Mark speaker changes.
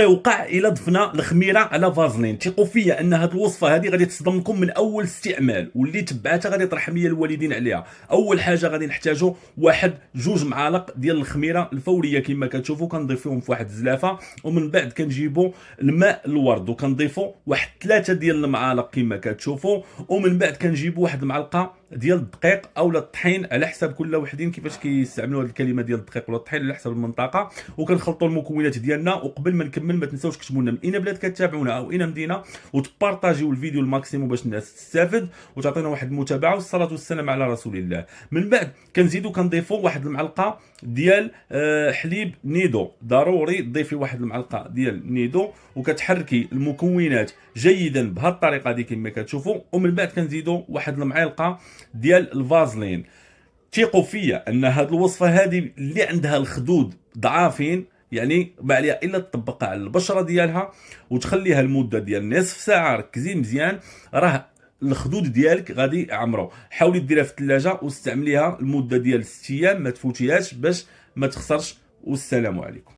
Speaker 1: وقع الا ضفنا الخميره على فازلين. ثقوا فيا ان هذه الوصفه هذه غادي تصدمكم من اول استعمال، واللي تبعتها غادي يطرح ليا الوالدين عليها. اول حاجه غادي نحتاجوا واحد 2 معالق ديال الخميره الفوريه كما كتشوفوا، كنضيفوهم في واحد الزلافه، ومن بعد كنجيبوا الماء الورد وكنضيفوا واحد 3 ديال المعالق كما كتشوفوا، ومن بعد كنجيبوا واحد المعلقه ديال الدقيق اولا الطحين على حسب كل وحدين كيفاش كيستعملوا هذه الكلمه ديال الدقيق ولا الطحين على حسب المنطقه. وكنخلطوا المكونات ديالنا. وقبل ما نكمل ما تنساوش تكتبوا لنا من اين بلاد كتابعونا او اين مدينه، وتبارطاجيو الفيديو الماكسيموم باش الناس تستافد وتعطينا واحد المتابعه. والصلاه والسلام على رسول الله. من بعد كنزيدوا كنضيفوا واحد المعلقه ديال حليب نيدو. ضروري تضيفي واحد المعلقه ديال نيدو وكتحركي المكونات جيدا بهذه الطريقه دي كما كتشوفوا. ومن بعد كنزيدوا واحد المعلقه ديال الفازلين. ثقوا فيا ان هذه الوصفه هذه اللي عندها الخدود ضعافين، يعني ما عليها الا تطبقها على البشره ديالها وتخليها لمده ديال نصف ساعه. ركزي مزيان، راه الخدود ديالك غادي يعمروا. حاولي ديرها في الثلاجه واستعمليها لمده ديال 6 ايام ما تفوتيهاش باش ما تخسرش. والسلام عليكم.